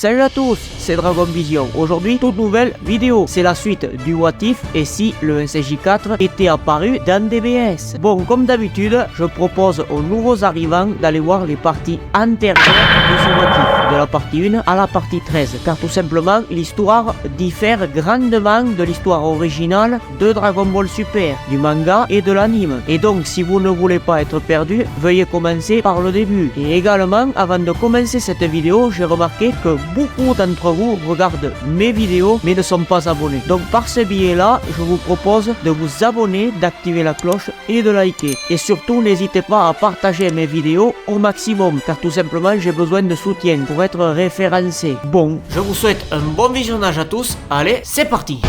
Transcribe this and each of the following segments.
Salut à tous, c'est Dragon Vision. Aujourd'hui, toute nouvelle vidéo. C'est la suite du What If et si le 1CJ4 était apparu dans DBS. Bon, comme d'habitude, je propose aux nouveaux arrivants d'aller voir les parties antérieures de ce What If, de la partie 1 à la partie 13, car tout simplement, l'histoire diffère grandement de l'histoire originale de Dragon Ball Super, du manga et de l'anime. Et donc, si vous ne voulez pas être perdu, veuillez commencer par le début. Et également, avant de commencer cette vidéo, j'ai remarqué que beaucoup d'entre vous regardent mes vidéos mais ne sont pas abonnés. Donc par ce biais-là, je vous propose de vous abonner, d'activer la cloche et de liker. Et surtout, n'hésitez pas à partager mes vidéos au maximum, car tout simplement, j'ai besoin de soutien pour être référencé. Bon, je vous souhaite un bon visionnage à tous. Allez, c'est parti!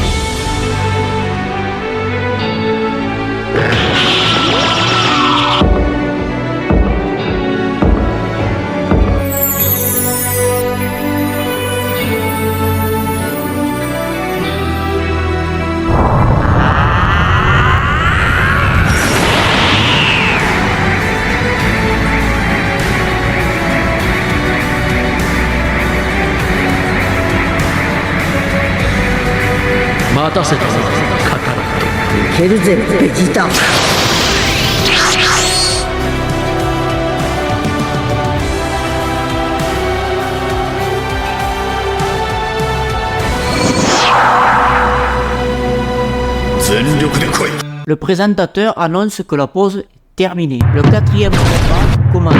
Vegeta. Le présentateur annonce que la pause est terminée. Le quatrième combat commence.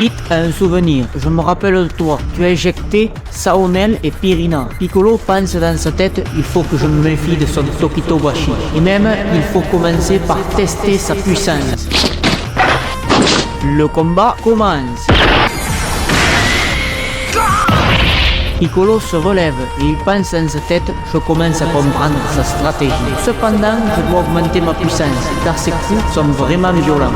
Hit a un souvenir. Je me rappelle de toi. Tu as éjecté Saonel et Pirina. Piccolo pense dans sa tête, il faut que je me méfie de son Tokitobashi. Et même, il faut commencer par tester sa puissance. Le combat commence. Piccolo se relève et il pense dans sa tête, je commence à comprendre sa stratégie. Cependant, je dois augmenter ma puissance, car ses coups sont vraiment violents.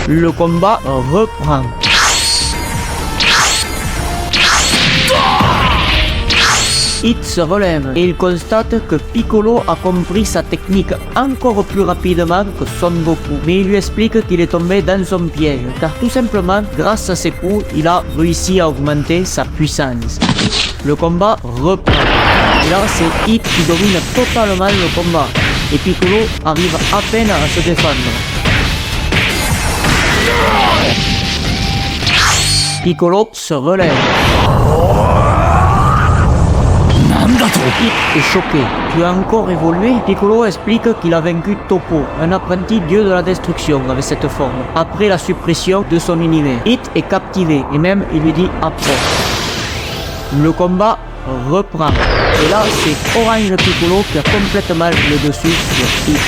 Le combat reprend. Hit se relève et il constate que Piccolo a compris sa technique encore plus rapidement que Son Goku. Mais il lui explique qu'il est tombé dans son piège, car tout simplement, grâce à ses coups, il a réussi à augmenter sa puissance. Le combat reprend. Et là, c'est Hit qui domine totalement le combat. Et Piccolo arrive à peine à se défendre. Piccolo se relève. Hit est choqué. Tu as encore évolué? Piccolo explique qu'il a vaincu Toppo, un apprenti dieu de la destruction avec cette forme, après la suppression de son univers. Hit est captivé et même il lui dit approche. Le combat reprend. Et là c'est Orange Piccolo qui a complètement le dessus sur Hit.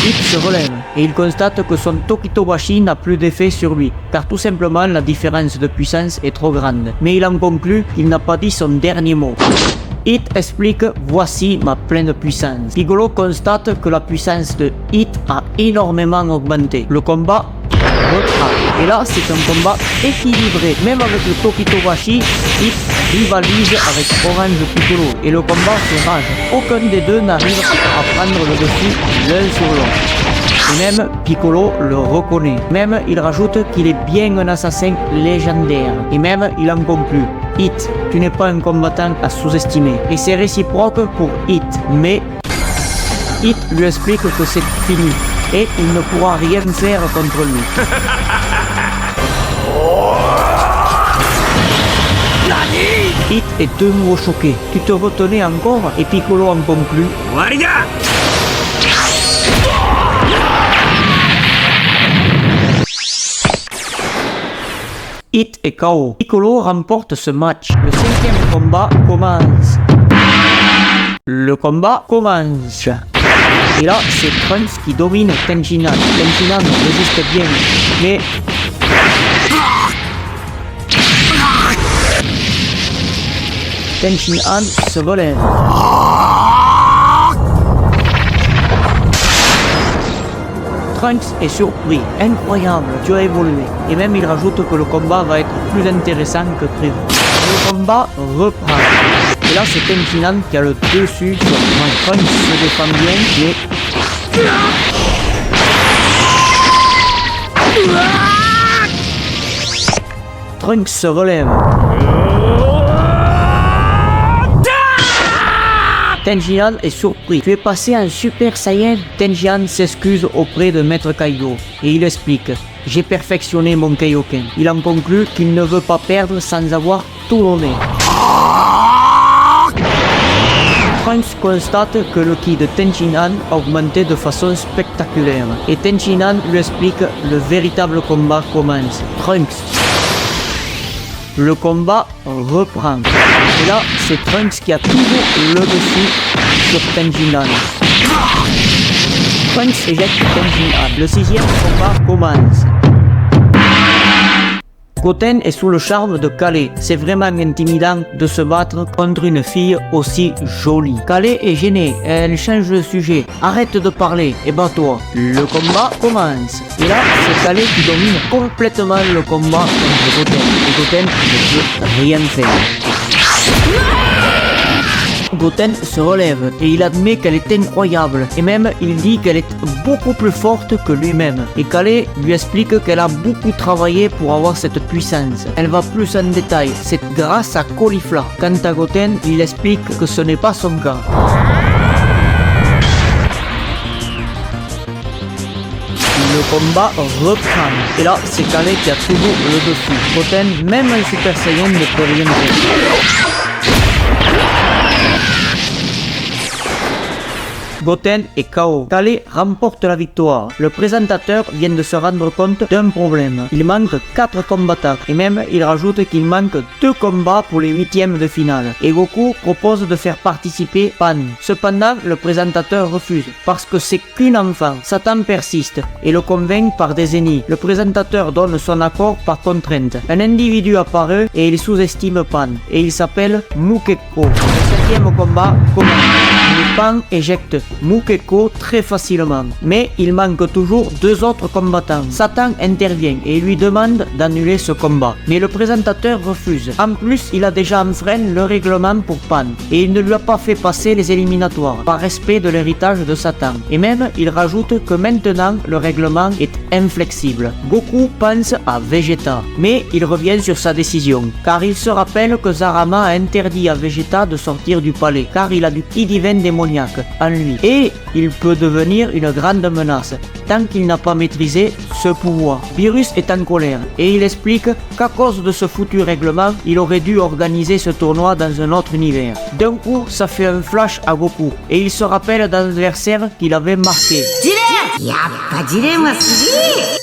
Hit se relève et il constate que son Tokitobashi n'a plus d'effet sur lui, car tout simplement la différence de puissance est trop grande. Mais il en conclut qu'il n'a pas dit son dernier mot. Hit explique « Voici ma pleine puissance ». Piccolo constate que la puissance de Hit a énormément augmenté. Le combat reprend. Et là, c'est un combat équilibré. Même avec le Tokitobashi, Hit rivalise avec Orange Piccolo. Et le combat fait rage. Aucun des deux n'arrive à prendre le dessus l'un sur l'autre. Et même Piccolo le reconnaît. Même il rajoute qu'il est bien un assassin légendaire. Et même il en conclut. Hit, tu n'es pas un combattant à sous-estimer. Et c'est réciproque pour Hit. Mais Hit lui explique que c'est fini. Et il ne pourra rien faire contre lui. Hit est de nouveau choqué. Tu te retenais encore? Et Piccolo en conclut. Hit est KO. Piccolo remporte ce match. Le cinquième combat commence. Le combat commence. Et là, c'est Trunks qui domine Tenshinhan. Tenshinhan résiste bien, mais... Tenshinhan se relève. Trunks est surpris. Incroyable, tu as évolué. Et même il rajoute que le combat va être plus intéressant que prévu. Le combat reprend. Et là, c'est Tenshinhan qui a le dessus sur Trunks se défend bien, mais... Trunks se relève. Tenjian est surpris. Tu es passé en Super Saiyan? Tenjian s'excuse auprès de Maître Kaido et il explique. J'ai perfectionné mon Kaioken. Il en conclut qu'il ne veut pas perdre sans avoir tout donné. Trunks constate que le ki de Tenshinhan a augmenté de façon spectaculaire et Tenshinhan lui explique le véritable combat commence. Trunks. Le combat reprend. Et là, c'est Trunks qui a toujours le dessus sur Tenshinhan. Trunks éjecte Tenshinhan. Le 6e combat commence. Goten est sous le charme de Kale. C'est vraiment intimidant de se battre contre une fille aussi jolie. Kale est gênée, elle change de sujet. Arrête de parler et bats-toi. Le combat commence. Et là, c'est Kale qui domine complètement le combat contre Goten. Et Goten ne peut rien faire. Goten se relève et il admet qu'elle est incroyable et même il dit qu'elle est beaucoup plus forte que lui-même. Et Kale lui explique qu'elle a beaucoup travaillé pour avoir cette puissance. Elle va plus en détail, c'est grâce à Caulifla. Quant à Goten, il explique que ce n'est pas son cas. Le combat reprend. Et là, c'est Kale qui a toujours le dessus. Goten, même un Super Saiyan, ne peut rien faire. Goten est KO. Kale remporte la victoire. Le présentateur vient de se rendre compte d'un problème. Il manque 4 combattants. Et même, il rajoute qu'il manque 2 combats pour les 8e de finale. Et Goku propose de faire participer Pan. Cependant, le présentateur refuse. Parce que c'est qu'une enfant. Satan persiste et le convainc par des ennemis. Le présentateur donne son accord par contrainte. Un individu apparaît et il sous-estime Pan. Et il s'appelle Mukeko. Le 7e combat commence. Pan éjecte Mukeko très facilement, mais il manque toujours 2 autres combattants. Satan intervient et lui demande d'annuler ce combat, mais le présentateur refuse. En plus, il a déjà enfreint le règlement pour Pan, et il ne lui a pas fait passer les éliminatoires, par respect de l'héritage de Satan. Et même, il rajoute que maintenant, le règlement est inflexible. Goku pense à Vegeta, mais il revient sur sa décision, car il se rappelle que Zarama a interdit à Vegeta de sortir du palais, car il a du ki divin démoniaque en lui et il peut devenir une grande menace tant qu'il n'a pas maîtrisé ce pouvoir. Beerus est en colère et il explique qu'à cause de ce foutu règlement, il aurait dû organiser ce tournoi dans un autre univers. D'un coup, ça fait un flash à Goku et il se rappelle d'un adversaire qu'il avait marqué.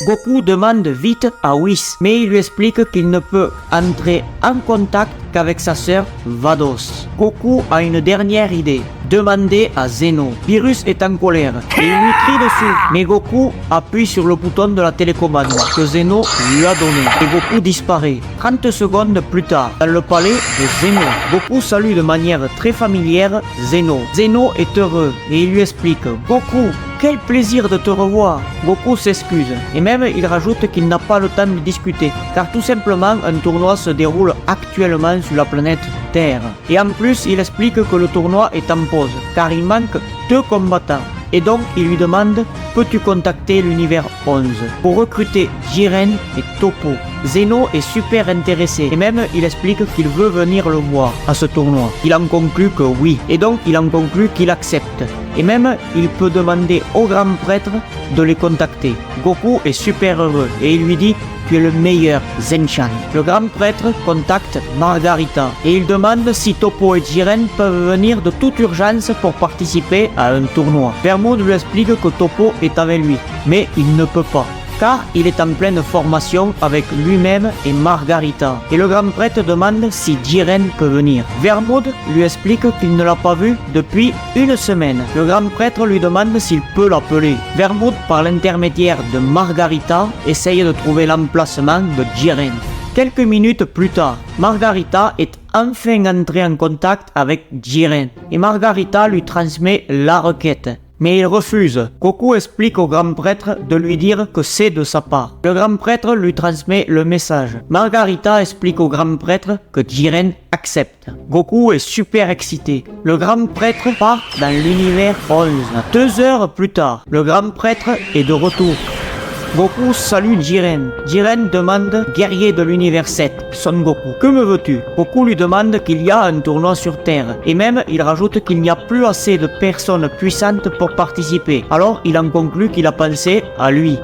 Goku demande vite à Whis, mais il lui explique qu'il ne peut entrer en contact qu'avec sa sœur Vados. Goku a une dernière idée, demander à Zeno. Beerus est en colère et il lui crie dessus, mais Goku appuie sur le bouton de la télécommande que Zeno lui a donné et Goku disparaît. 30 secondes plus tard, dans le palais de Zeno, Goku salue de manière très familière Zeno. Zeno est heureux et il lui explique « Goku, quel plaisir de te revoir !» Goku s'excuse et même il rajoute qu'il n'a pas le temps de discuter car tout simplement un tournoi se déroule actuellement sur la planète Terre. Et en plus il explique que le tournoi est en pause car il manque 2 combattants. Et donc il lui demande « Peux-tu contacter l'univers 11 ?» pour recruter Jiren et Toppo. Zeno est super intéressé et même il explique qu'il veut venir le voir à ce tournoi. Il en conclut que oui et donc il en conclut qu'il accepte. Et même il peut demander au grand prêtre de les contacter. Goku est super heureux et il lui dit « Tu es le meilleur, Zenchan ». Le grand prêtre contacte Margarita et il demande si Toppo et Jiren peuvent venir de toute urgence pour participer à un tournoi. Vermouth lui explique que Toppo est avec lui, mais il ne peut pas, car il est en pleine formation avec lui-même et Margarita. Et le grand prêtre demande si Jiren peut venir. Vermouth lui explique qu'il ne l'a pas vu depuis 1 semaine. Le grand prêtre lui demande s'il peut l'appeler. Vermouth, par l'intermédiaire de Margarita, essaye de trouver l'emplacement de Jiren. Quelques minutes plus tard, Margarita est enfin entrée en contact avec Jiren. Et Margarita lui transmet la requête. Mais il refuse. Goku explique au grand prêtre de lui dire que c'est de sa part. Le grand prêtre lui transmet le message. Margarita explique au grand prêtre que Jiren accepte. Goku est super excité. Le grand prêtre part dans l'univers 11. 2 heures plus tard, le grand prêtre est de retour. Goku salue Jiren. Jiren demande « Guerrier de l'univers 7, Son Goku, que me veux-tu » Goku lui demande qu'il y a un tournoi sur Terre. Et même, il rajoute qu'il n'y a plus assez de personnes puissantes pour participer. Alors, il en conclut qu'il a pensé à lui.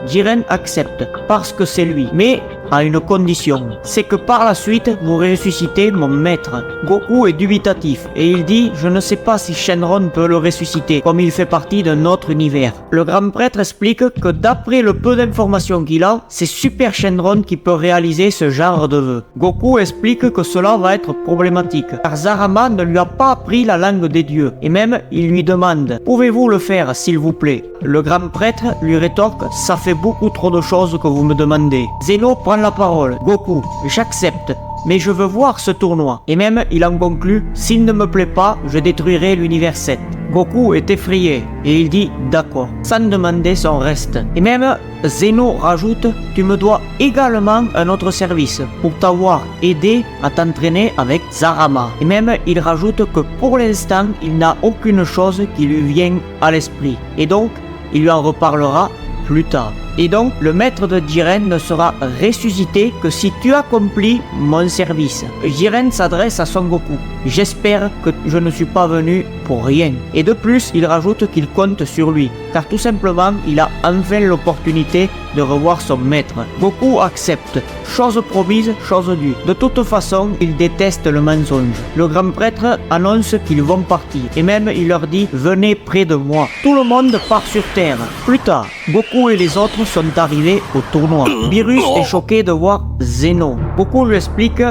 Jiren accepte, parce que c'est lui. Mais à une condition, c'est que par la suite, vous ressuscitez mon maître. Goku est dubitatif, et il dit « Je ne sais pas si Shenron peut le ressusciter, comme il fait partie d'un autre univers. » Le grand prêtre explique que d'après le peu d'informations qu'il a, c'est Super Shenron qui peut réaliser ce genre de vœu. Goku explique que cela va être problématique, car Zarama ne lui a pas appris la langue des dieux, et même il lui demande « Pouvez-vous le faire, s'il vous plaît ?» Le grand prêtre lui rétorque « Ça fait beaucoup trop de choses que vous me demandez. » Zeno prend la parole. « Goku, j'accepte. Mais je veux voir ce tournoi. » Et même, il en conclut « S'il ne me plaît pas, je détruirai l'univers 7. » Goku est effrayé et il dit « D'accord » sans demander son reste. Et même, Zeno rajoute « Tu me dois également un autre service pour t'avoir aidé à t'entraîner avec Zarama. » Et même, il rajoute que pour l'instant, il n'a aucune chose qui lui vient à l'esprit. Et donc, il lui en reparlera plus tard. Et donc, le maître de Jiren ne sera ressuscité que si tu accomplis mon service. Jiren s'adresse à Son Goku. J'espère que je ne suis pas venu pour rien. Et de plus, il rajoute qu'il compte sur lui, car tout simplement, il a enfin l'opportunité de revoir son maître. Goku accepte. Chose promise, chose due. De toute façon, il déteste le mensonge. Le grand prêtre annonce qu'ils vont partir. Et même, il leur dit « Venez près de moi ». Tout le monde part sur Terre. Plus tard, Goku et les autres sont arrivés au tournoi. Beerus est choqué de voir Zeno. Goku lui explique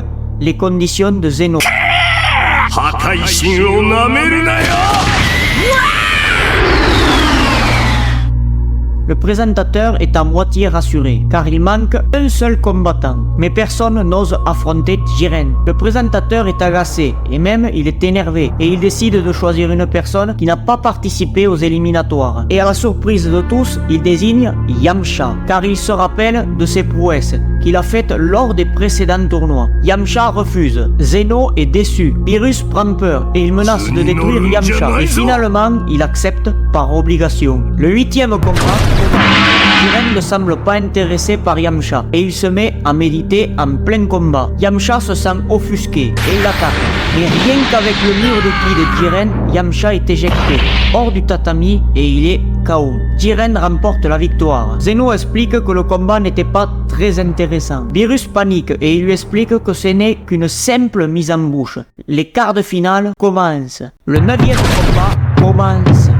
les conditions de Zeno. Le présentateur est à moitié rassuré, car il manque un seul combattant. Mais personne n'ose affronter Jiren. Le présentateur est agacé, et même il est énervé, et il décide de choisir une personne qui n'a pas participé aux éliminatoires. Et à la surprise de tous, il désigne Yamcha, car il se rappelle de ses prouesses qu'il a faites lors des précédents tournois. Yamcha refuse. Zeno est déçu. Beerus prend peur, et il menace de détruire Yamcha. Et finalement, il accepte par obligation. Le 8e combat, Jiren ne semble pas intéressé par Yamcha et il se met à méditer en plein combat. Yamcha se sent offusqué et il attaque. Mais rien qu'avec le mur de ki de Jiren, Yamcha est éjecté hors du tatami et il est KO. Jiren remporte la victoire. Zeno explique que le combat n'était pas très intéressant. Beerus panique et il lui explique que ce n'est qu'une simple mise en bouche. Les quarts de finale commencent. Le 9e combat commence.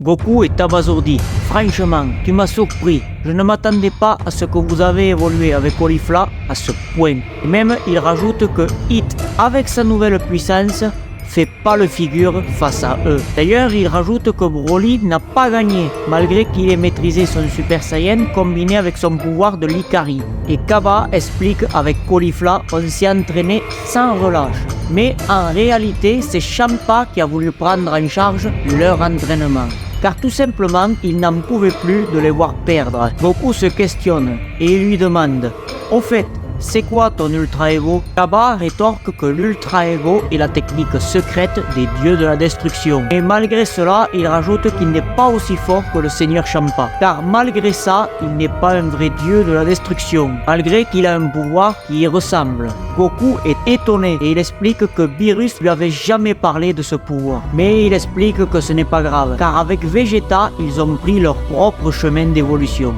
Goku est abasourdi. Franchement, tu m'as surpris. Je ne m'attendais pas à ce que vous avez évolué avec Caulifla à ce point. Et même, il rajoute que Hit, avec sa nouvelle puissance, fait pas le figure face à eux. D'ailleurs, il rajoute que Broly n'a pas gagné, malgré qu'il ait maîtrisé son Super Saiyan combiné avec son pouvoir de l'Ikari. Et Kaba explique avec Caulifla, on s'est entraîné sans relâche. Mais en réalité, c'est Champa qui a voulu prendre en charge leur entraînement. Car tout simplement, il n'en pouvait plus de les voir perdre. Goku se questionne et il lui demande « Au fait, c'est quoi ton Ultra Ego ?» Kaba rétorque que l'Ultra Ego est la technique secrète des dieux de la destruction. Et malgré cela, il rajoute qu'il n'est pas aussi fort que le Seigneur Champa. Car malgré ça, il n'est pas un vrai dieu de la destruction, malgré qu'il a un pouvoir qui y ressemble. Goku est étonné et il explique que Beerus lui avait jamais parlé de ce pouvoir. Mais il explique que ce n'est pas grave, car avec Vegeta, ils ont pris leur propre chemin d'évolution.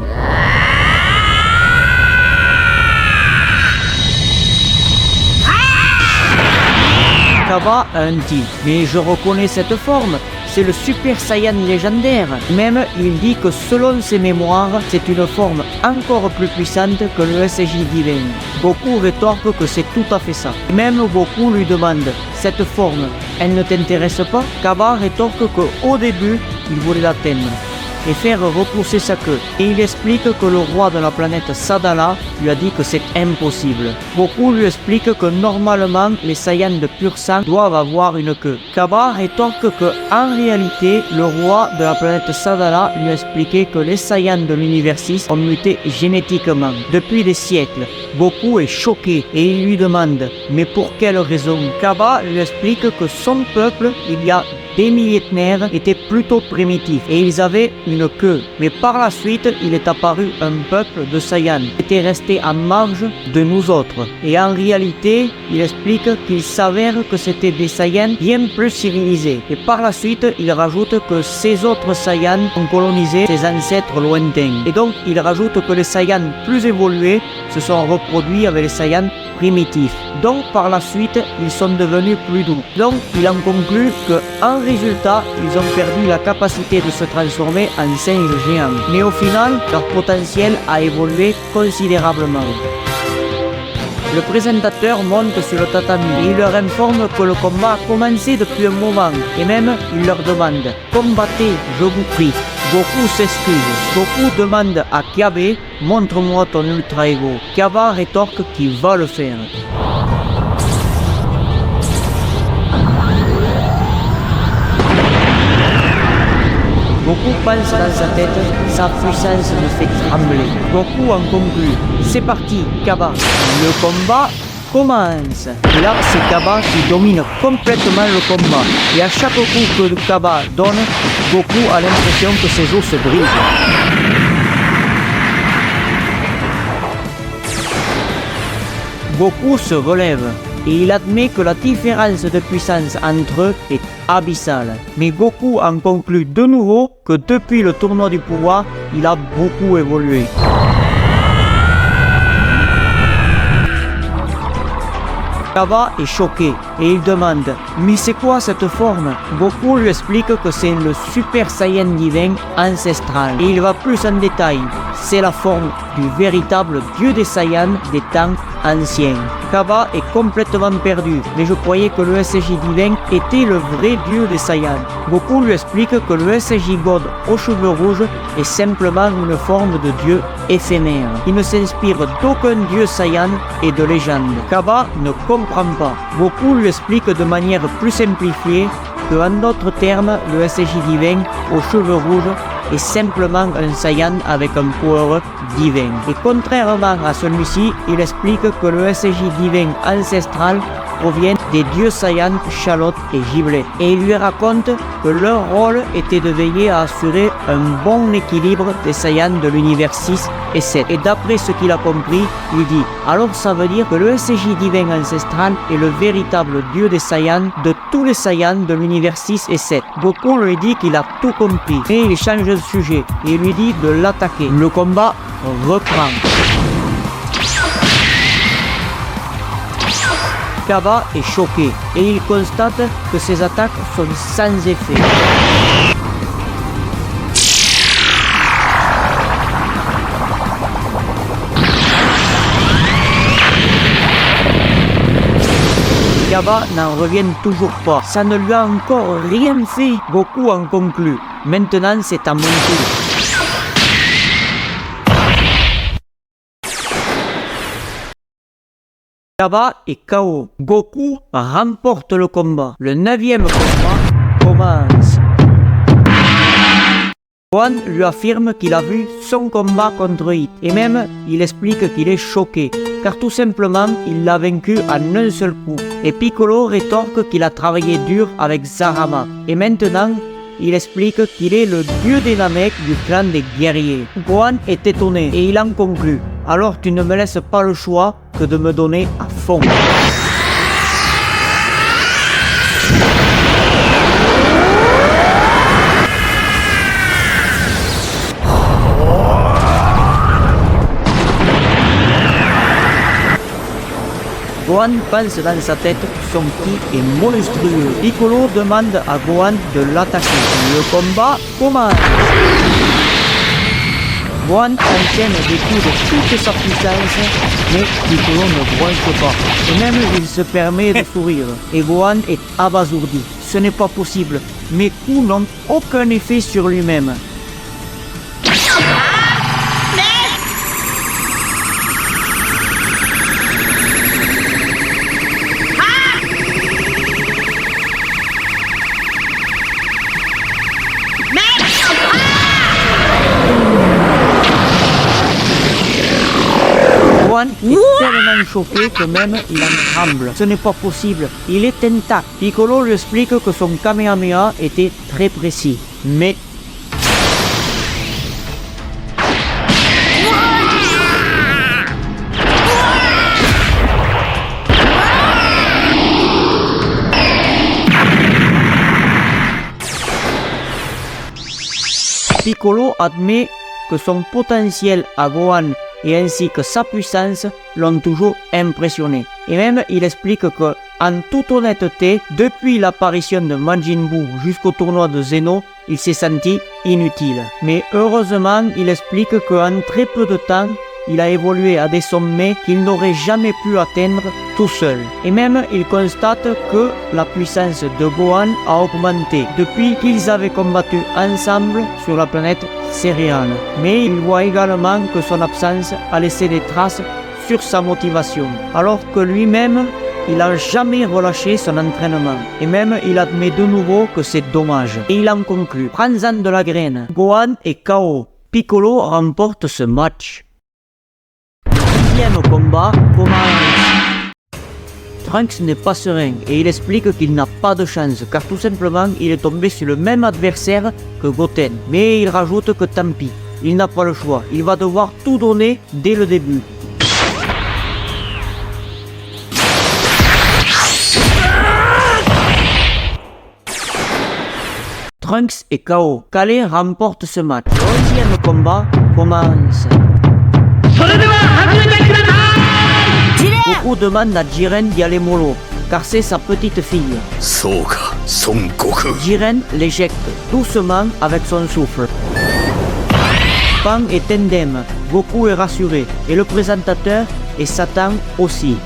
Kaba a un titre, mais je reconnais cette forme, c'est le Super Saiyan légendaire. Même, il dit que selon ses mémoires, c'est une forme encore plus puissante que le SJ divin. Goku rétorque que c'est tout à fait ça. Même Goku lui demande, cette forme, elle ne t'intéresse pas? Kaba rétorque qu'au début, il voulait l'atteindre et faire repousser sa queue. Et il explique que le roi de la planète Sadala lui a dit que c'est impossible. Goku lui explique que normalement les Saiyans de pur sang doivent avoir une queue. Kaba rétorque que en réalité le roi de la planète Sadala lui a expliqué que les Saiyans de l'univers 6 ont muté génétiquement depuis des siècles. Goku est choqué et il lui demande mais pour quelle raison? Kaba lui explique que son peuple, il y a des millénaires étaient plutôt primitifs et ils avaient une queue. Mais par la suite, il est apparu un peuple de Saiyans qui était resté en marge de nous autres. Et en réalité, il explique qu'il s'avère que c'était des Saiyans bien plus civilisés. Et par la suite, il rajoute que ces autres Saiyans ont colonisé ses ancêtres lointains. Et donc, il rajoute que les Saiyans plus évolués se sont reproduits avec les Saiyans primitifs. Donc, par la suite, ils sont devenus plus doux. Donc, il en conclut que, en résultat, ils ont perdu la capacité de se transformer en singes géants. Mais au final, leur potentiel a évolué considérablement. Le présentateur monte sur le tatami et il leur informe que le combat a commencé depuis un moment. Et même, il leur demande « Combattez, je vous prie ». Goku s'excuse. Goku demande à Kyabe « Montre-moi ton Ultra Ego ». Kaba rétorque qu'il va le faire. Goku pense dans sa tête, sa puissance le fait trembler. Goku en conclut. C'est parti, Kaba. Le combat commence. Et là, c'est Kaba qui domine complètement le combat. Et à chaque coup que Kaba donne, Goku a l'impression que ses os se brisent. Goku se relève et il admet que la différence de puissance entre eux est abyssale. Mais Goku en conclut de nouveau que depuis le tournoi du pouvoir, il a beaucoup évolué. Kaba est choqué et il demande « Mais c'est quoi cette forme ?» Goku lui explique que c'est le Super Saiyan divin ancestral et il va plus en détail. C'est la forme du véritable dieu des Saiyans des temps anciens. Kaba est complètement perdu, mais je croyais que le SJ divin était le vrai dieu des Saiyans. Goku lui explique que le SJ God aux cheveux rouges est simplement une forme de dieu éphémère. Il ne s'inspire d'aucun dieu Saiyan et de légende. Kaba ne comprend pas. Goku lui explique de manière plus simplifiée que, en d'autres termes, le SJ divin aux cheveux rouges est simplement un Saiyan avec un pouvoir divin. Et contrairement à celui-ci, il explique que le SJ divin ancestral provient des dieux Saiyans Charlotte et Giblet. Et il lui raconte que leur rôle était de veiller à assurer un bon équilibre des Saiyans de l'univers 6 et 7. Et d'après ce qu'il a compris, il dit « Alors ça veut dire que le SJ divin ancestral est le véritable dieu des Saiyans de tous les Saiyans de l'univers 6 et 7. Goku lui dit qu'il a tout compris. Et il change de sujet et lui dit de l'attaquer. Le combat reprend. Kaba est choqué et il constate que ses attaques sont sans effet. Kaba n'en revient toujours pas. Ça ne lui a encore rien fait. Goku en conclut. Maintenant, c'est à mon tour. Kaba est KO. Goku remporte le combat. Le 9e combat commence. Gohan lui affirme qu'il a vu son combat contre Hit. Et même, il explique qu'il est choqué. Car tout simplement, il l'a vaincu en un seul coup. Et Piccolo rétorque qu'il a travaillé dur avec Zarama. Et maintenant, il explique qu'il est le dieu des Namek du clan des guerriers. Gohan est étonné et il en conclut. Alors tu ne me laisses pas le choix que de me donner à fond. Gohan pense dans sa tête que son ki est monstrueux. Piccolo demande à Gohan de l'attaquer. Le combat commence. Gohan enchaîne des coups de toute sa puissance, mais Piccolo ne bronche pas. Et même il se permet de sourire. Et Gohan est abasourdi. Ce n'est pas possible. Mes coups n'ont aucun effet sur lui-même. Gohan est tellement choqué que même il en tremble. Ce n'est pas possible, il est intact. Piccolo lui explique que son Kamehameha était très précis. Mais Piccolo admet que son potentiel à Gohan et ainsi que sa puissance l'ont toujours impressionné. Et même il explique que, en toute honnêteté, depuis l'apparition de Majin Buu jusqu'au tournoi de Zeno, il s'est senti inutile. Mais heureusement, il explique qu'en très peu de temps, il a évolué à des sommets qu'il n'aurait jamais pu atteindre tout seul. Et même, il constate que la puissance de Gohan a augmenté depuis qu'ils avaient combattu ensemble sur la planète Céréale. Mais il voit également que son absence a laissé des traces sur sa motivation, alors que lui-même, il n'a jamais relâché son entraînement. Et même, il admet de nouveau que c'est dommage. Et il en conclut. Prends-en de la graine. Gohan est KO. Piccolo remporte ce match. Deuxième combat commence. Trunks n'est pas serein et il explique qu'il n'a pas de chance car tout simplement il est tombé sur le même adversaire que Goten. Mais il rajoute que tant pis, il n'a pas le choix, il va devoir tout donner dès le début. Trunks est KO. Kale remporte ce match. Le deuxième combat commence. Goku demande à Jiren d'y aller mollo, car c'est sa petite fille. Jiren l'éjecte doucement avec son souffle. Pan est indemne, Goku est rassuré, et le présentateur et Satan aussi.